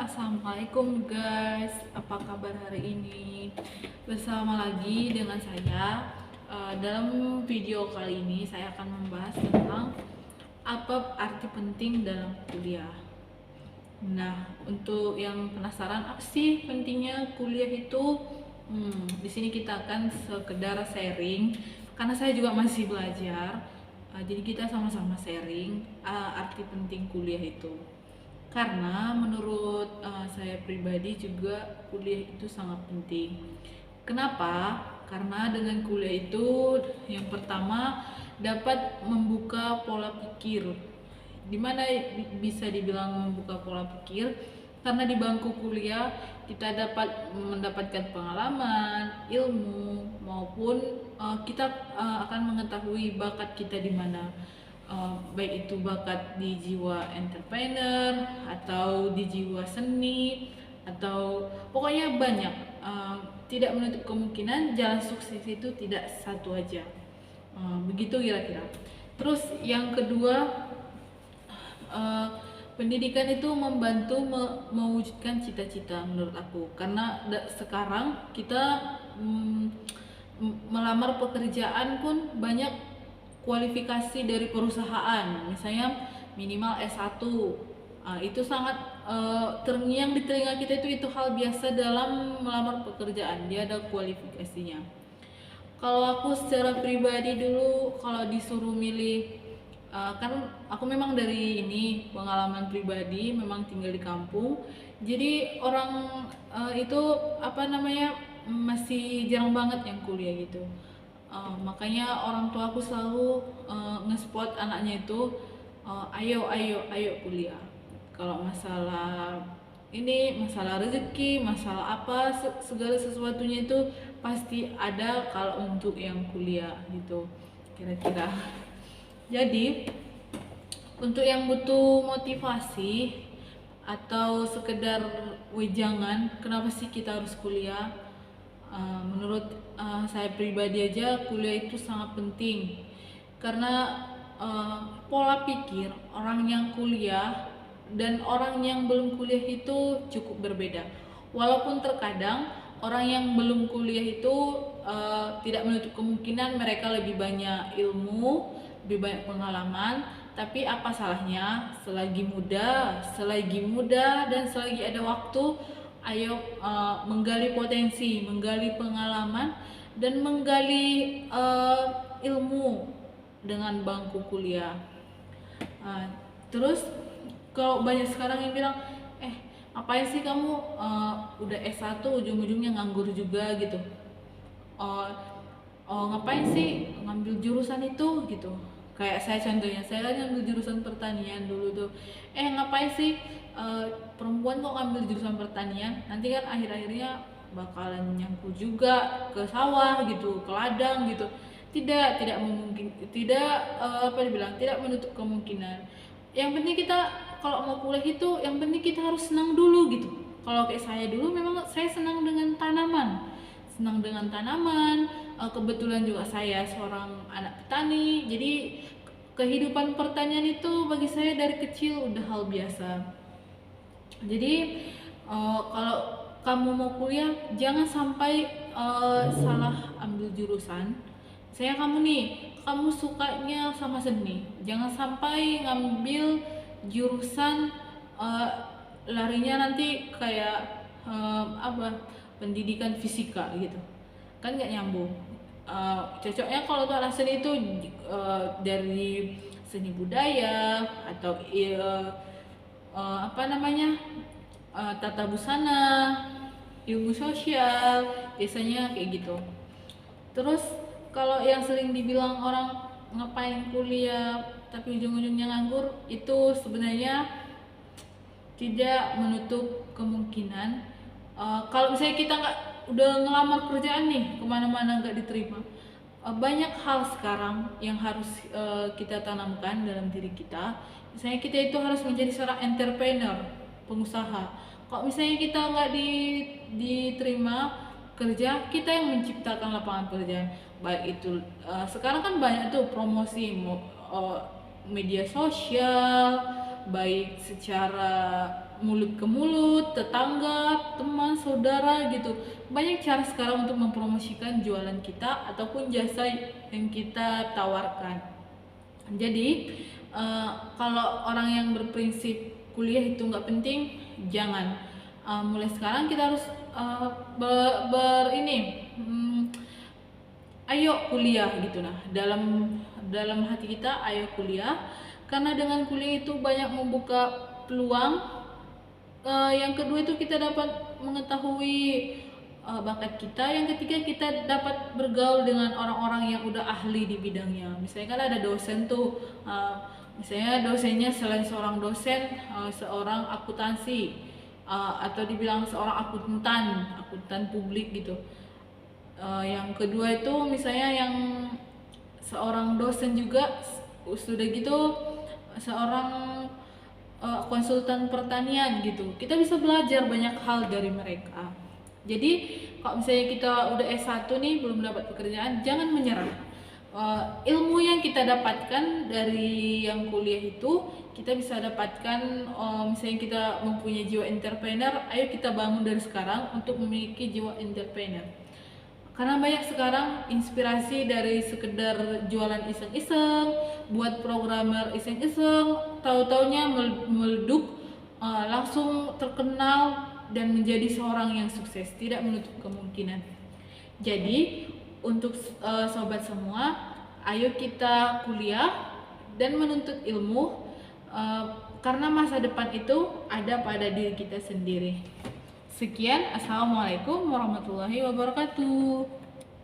Assalamualaikum guys, apa kabar hari ini? Bersama lagi dengan saya. Dalam video kali ini saya akan membahas tentang apa arti penting dalam kuliah. Nah, untuk yang penasaran apa sih pentingnya kuliah itu? Di sini kita akan sekedar sharing karena saya juga masih belajar. Jadi kita sama-sama sharing arti penting kuliah itu. Karena menurut saya pribadi juga kuliah itu sangat penting. Kenapa? Karena dengan kuliah itu yang pertama dapat membuka pola pikir. Dimana bisa dibilang membuka pola pikir? Karena di bangku kuliah kita dapat mendapatkan pengalaman, ilmu, maupun kita akan mengetahui bakat kita di mana. Baik itu bakat di jiwa entrepreneur atau di jiwa seni atau pokoknya banyak. Tidak menutup kemungkinan jalan sukses itu tidak satu aja. Begitu kira-kira. Terus yang kedua, pendidikan itu membantu mewujudkan cita-cita menurut aku, karena sekarang kita melamar pekerjaan pun banyak kualifikasi dari perusahaan, misalnya minimal S1. Itu sangat terngiang di telinga kita, itu hal biasa dalam melamar pekerjaan, dia ada kualifikasinya. Kalau aku secara pribadi dulu kalau disuruh milih, kan aku memang dari ini pengalaman pribadi memang tinggal di kampung, jadi orang itu apa namanya masih jarang banget yang kuliah gitu. Makanya orang tua aku selalu nge-spot anaknya itu, ayo ayo ayo kuliah. Kalau masalah ini, masalah rezeki, masalah apa, segala sesuatunya itu pasti ada kalau untuk yang kuliah gitu kira-kira. Jadi untuk yang butuh motivasi atau sekedar wejangan kenapa sih kita harus kuliah, menurut saya pribadi aja kuliah itu sangat penting. Karena pola pikir orang yang kuliah dan orang yang belum kuliah itu cukup berbeda. Walaupun terkadang orang yang belum kuliah itu tidak menutup kemungkinan mereka lebih banyak ilmu, lebih banyak pengalaman, tapi apa salahnya selagi muda dan selagi ada waktu, ayo menggali potensi, menggali pengalaman, dan menggali ilmu dengan bangku kuliah. Terus kalau banyak sekarang yang bilang, ngapain sih kamu udah S1 ujung-ujungnya nganggur juga gitu. Ngapain sih ngambil jurusan itu gitu. Kayak saya contohnya, saya kan ngambil jurusan pertanian dulu tuh. Ngapain sih perempuan kok ngambil jurusan pertanian? Nanti kan akhir-akhirnya bakalan nyangkut juga ke sawah gitu, ke ladang gitu. Tidak memungkin, tidak apa dibilang, tidak menutup kemungkinan. Yang penting kita kalau mau kuliah itu, yang penting kita harus senang dulu gitu. Kalau kayak saya dulu memang saya senang dengan tanaman, kebetulan juga saya seorang anak petani, jadi kehidupan pertanian itu bagi saya dari kecil udah hal biasa. Jadi kalau kamu mau kuliah jangan sampai salah ambil jurusan. Saya kamu sukanya sama seni, jangan sampai ngambil jurusan larinya nanti kayak pendidikan fisika gitu, kan nggak nyambung. Cocoknya kalau tuh anak seni itu dari seni budaya atau tata busana, ilmu sosial, biasanya kayak gitu. Terus kalau yang sering dibilang orang ngapain kuliah tapi ujung-ujungnya nganggur, itu sebenarnya tidak menutup kemungkinan. Kalau misalnya kita nggak udah ngelamar kerjaan nih kemana-mana nggak diterima, banyak hal sekarang yang harus kita tanamkan dalam diri kita. Misalnya kita itu harus menjadi seorang entrepreneur, pengusaha. Kalau misalnya kita nggak diterima kerja, kita yang menciptakan lapangan pekerjaan. Baik itu sekarang kan banyak tuh promosi media sosial, baik secara mulut ke mulut, tetangga, teman, saudara gitu. Banyak cara sekarang untuk mempromosikan jualan kita ataupun jasa yang kita tawarkan. Jadi kalau orang yang berprinsip kuliah itu nggak penting, jangan. Mulai sekarang kita harus ayo kuliah gitu. Nah, dalam hati kita ayo kuliah, karena dengan kuliah itu banyak membuka peluang. Yang kedua itu kita dapat mengetahui bakat kita. Yang ketiga kita dapat bergaul dengan orang-orang yang udah ahli di bidangnya. Misalnya kan ada dosen tuh, misalnya dosennya selain seorang dosen, seorang akuntansi, atau dibilang seorang akuntan publik gitu. Yang kedua itu misalnya yang seorang dosen juga, sudah gitu seorang konsultan pertanian gitu. Kita bisa belajar banyak hal dari mereka. Jadi kalau misalnya kita udah S1 nih belum dapat pekerjaan, jangan menyerah. Ilmu yang kita dapatkan dari yang kuliah itu kita bisa dapatkan. Misalnya kita mempunyai jiwa entrepreneur, ayo kita bangun dari sekarang untuk memiliki jiwa entrepreneur. Karena banyak sekarang inspirasi dari sekedar jualan iseng-iseng, buat programmer iseng-iseng, tahu-taunya meleduk, langsung terkenal dan menjadi seorang yang sukses, tidak menutup kemungkinan. Jadi untuk sobat semua, ayo kita kuliah dan menuntut ilmu, karena masa depan itu ada pada diri kita sendiri. Sekian, assalamualaikum warahmatullahi wabarakatuh.